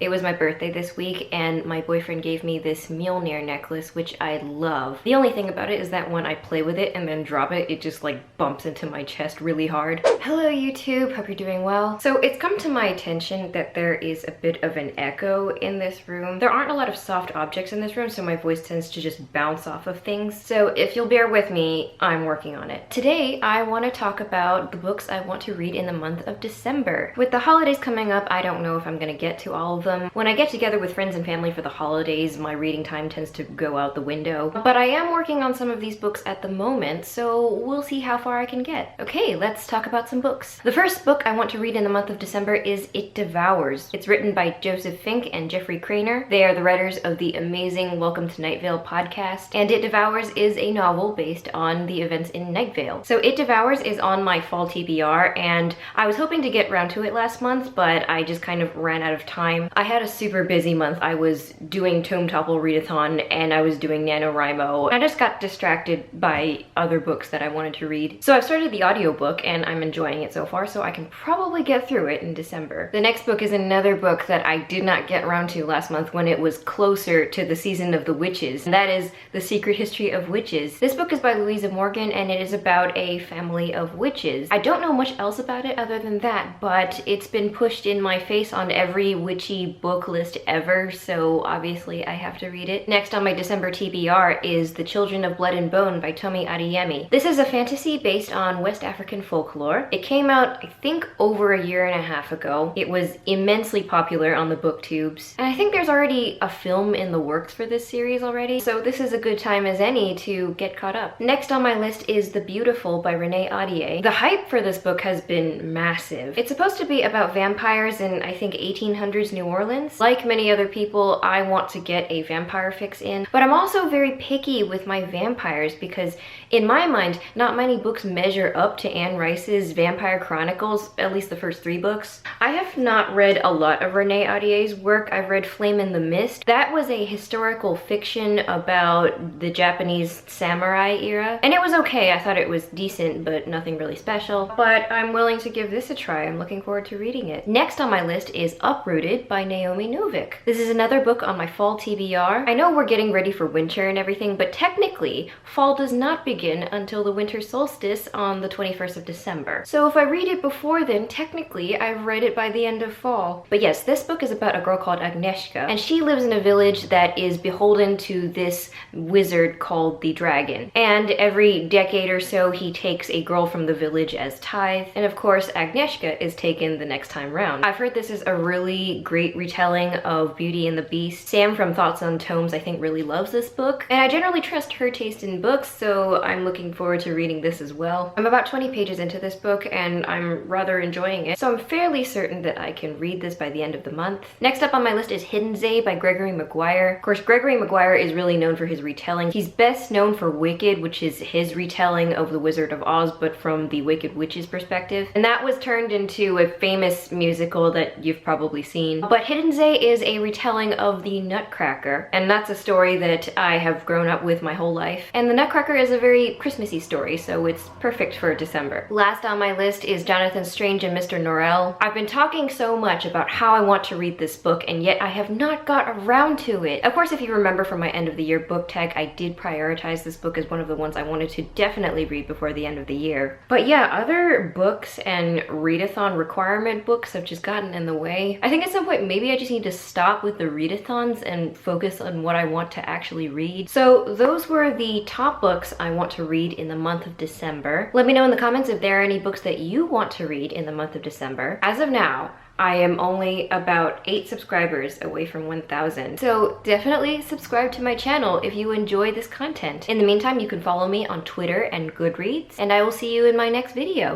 It was my birthday this week and my boyfriend gave me this Mjolnir necklace, which I love. The only thing about it is that when I play with it and then drop it, it just like bumps into my chest really hard. Hello YouTube, hope you're doing well. So it's come to my attention that there is a bit of an echo in this room. There aren't a lot of soft objects in this room, so my voice tends to just bounce off of things. So if you'll bear with me, I'm working on it. Today, I want to talk about the books I want to read in the month of December. With the holidays coming up, I don't know if I'm gonna get to all of them. When I get together with friends and family for the holidays, my reading time tends to go out the window. But I am working on some of these books at the moment, so we'll see how far I can get. Okay, let's talk about some books. The first book I want to read in the month of December is It Devours. It's written by Joseph Fink and Jeffrey Craner. They are the writers of the amazing Welcome to Night Vale podcast, and It Devours is a novel based on the events in Night Vale. So It Devours is on my fall TBR, and I was hoping to get around to it last month, but I just kind of ran out of time. I had a super busy month. I was doing Tome Topple Readathon and I was doing NaNoWriMo. I just got distracted by other books that I wanted to read. So I've started the audiobook and I'm enjoying it so far, so I can probably get through it in December. The next book is another book that I did not get around to last month when it was closer to the season of the witches, and that is The Secret History of Witches. This book is by Louisa Morgan and it is about a family of witches. I don't know much else about it other than that, but it's been pushed in my face on every witchy book list ever, so obviously I have to read it. Next on my December TBR is The Children of Blood and Bone by Tomi Adeyemi. This is a fantasy based on West African folklore. It came out, I think, over a year and a half ago. It was immensely popular on the booktubes, and I think there's already a film in the works for this series already, so this is a good time as any to get caught up. Next on my list is The Beautiful by Renee Ahdieh. The hype for this book has been massive. It's supposed to be about vampires in, I think, 1800s New Orleans. Like many other people, I want to get a vampire fix in, but I'm also very picky with my vampires because in my mind, not many books measure up to Anne Rice's Vampire Chronicles, at least the first 3 books. I have not read a lot of Renee Ahdieh's work. I've read Flame in the Mist. That was a historical fiction about the Japanese samurai era, and it was okay. I thought it was decent, but nothing really special. But I'm willing to give this a try. I'm looking forward to reading it. Next on my list is Uprooted by Naomi Novik. This is another book on my fall TBR. I know we're getting ready for winter and everything, but technically, fall does not begin until the Winter Solstice on the 21st of December. So if I read it before then, technically I've read it by the end of fall. But yes, this book is about a girl called Agnieszka, and she lives in a village that is beholden to this wizard called the Dragon. And every decade or so, he takes a girl from the village as tithe, and of course Agnieszka is taken the next time round. I've heard this is a really great retelling of Beauty and the Beast. Sam from Thoughts on Tomes I think really loves this book, and I generally trust her taste in books, so I'm looking forward to reading this as well. I'm about 20 pages into this book and I'm rather enjoying it, so I'm fairly certain that I can read this by the end of the month. Next up on my list is Hiddensee by Gregory Maguire. Of course, Gregory Maguire is really known for his retelling. He's best known for Wicked, which is his retelling of The Wizard of Oz, but from the Wicked Witch's perspective. And that was turned into a famous musical that you've probably seen. But Hiddensee is a retelling of The Nutcracker, and that's a story that I have grown up with my whole life. And The Nutcracker is a very Christmassy story, so it's perfect for December. Last on my list is Jonathan Strange and Mr. Norrell. I've been talking so much about how I want to read this book, and yet I have not got around to it. Of course, if you remember from my end of the year book tag, I did prioritize this book as one of the ones I wanted to definitely read before the end of the year. But yeah, other books and readathon requirement books have just gotten in the way. I think at some point maybe I just need to stop with the readathons and focus on what I want to actually read. So those were the top books I want to read in the month of December. Let me know in the comments if there are any books that you want to read in the month of December. As of now, I am only about 8 subscribers away from 1,000. So definitely subscribe to my channel if you enjoy this content. In the meantime, you can follow me on Twitter and Goodreads, and I will see you in my next video.